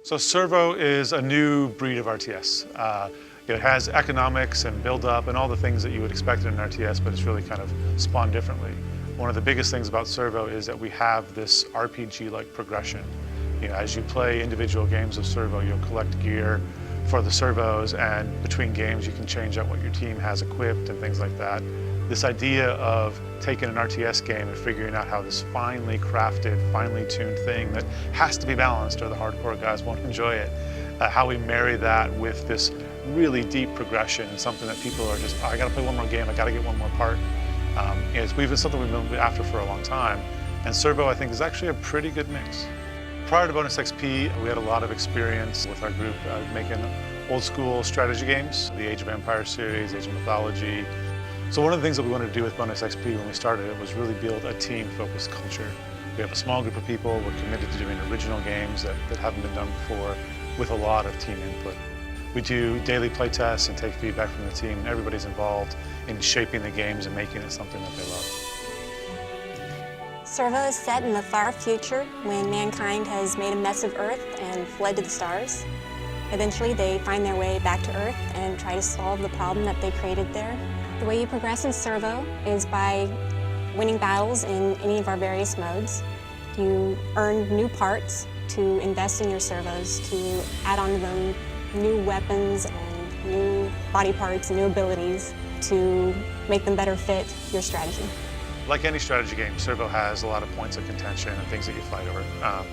So Servo is a new breed of RTS. It has economics and build-up and all the things that you would expect in an RTS, but it's really kind of spawned differently. One of the biggest things about Servo is that we have this RPG-like progression. As you play individual games of Servo, you'll collect gear for the servos, and between games you can change out what your team has equipped and things like that. This idea of taking an RTS game and figuring out how this finely crafted, finely tuned thing that has to be balanced or the hardcore guys won't enjoy it, how we marry that with this really deep progression and something that people are just, oh, I gotta play one more game, I gotta get one more part. It's something we've been after for a long time, and Servo I think is actually a pretty good mix. Prior to Bonus XP, we had a lot of experience with our group making old school strategy games, the Age of Empires series, Age of Mythology. So one of the things that we wanted to do with Bonus XP when we started it was really build a team-focused culture. We have a small group of people, we're committed to doing original games that haven't been done before with a lot of team input. We do daily play tests and take feedback from the team, and everybody's involved in shaping the games and making it something that they love. Servo is set in the far future when mankind has made a mess of Earth and fled to the stars. Eventually they find their way back to Earth and try to solve the problem that they created there. The way you progress in Servo is by winning battles in any of our various modes. You earn new parts to invest in your servos, to add on to them new weapons and new body parts and new abilities to make them better fit your strategy. Like any strategy game, Servo has a lot of points of contention and things that you fight over.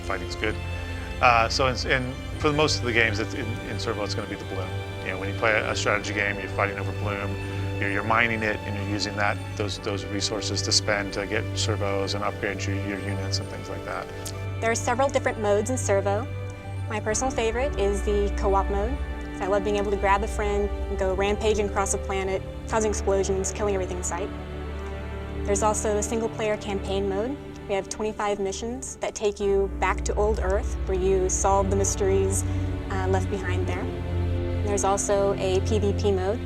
Fighting's good. For most of the games in Servo, it's going to be the bloom. When you play a strategy game, you're fighting over bloom. You're mining it and you're using those resources to spend to get servos and upgrade your units and things like that. There are several different modes in Servo. My personal favorite is the co-op mode. I love being able to grab a friend and go rampaging across a planet, causing explosions, killing everything in sight. There's also a single-player campaign mode. We have 25 missions that take you back to old Earth, where you solve the mysteries left behind there. There's also a PvP mode,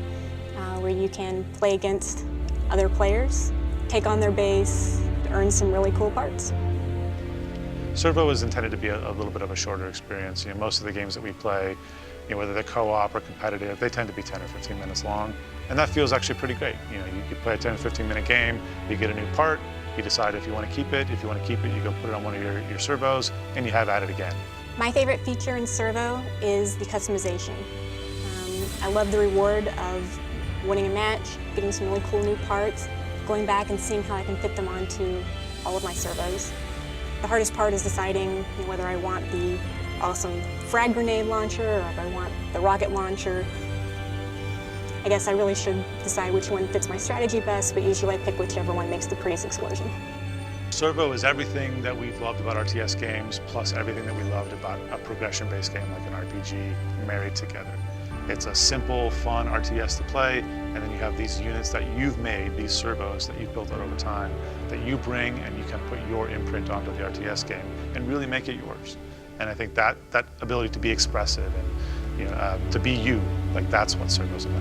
where you can play against other players, take on their base, to earn some really cool parts. Servo is intended to be a little bit of a shorter experience. Most of the games that we play, whether they're co-op or competitive, they tend to be 10 or 15 minutes long. And that feels actually pretty great. You play a 10 or 15 minute game, you get a new part, you decide if you want to keep it. If you want to keep it, you go put it on one of your servos, and you have at it again. My favorite feature in Servo is the customization. I love the reward of winning a match, getting some really cool new parts, going back and seeing how I can fit them onto all of my servos. The hardest part is deciding whether I want the awesome frag grenade launcher or if I want the rocket launcher. I guess I really should decide which one fits my strategy best, but usually I pick whichever one makes the prettiest explosion. Servo is everything that we've loved about RTS games, plus everything that we loved about a progression-based game like an RPG married together. It's a simple, fun RTS to play, and then you have these units that you've made, these servos that you've built out over time, that you bring and you can put your imprint onto the RTS game and really make it yours. And I think that ability to be expressive and to be you, that's what Servo's about.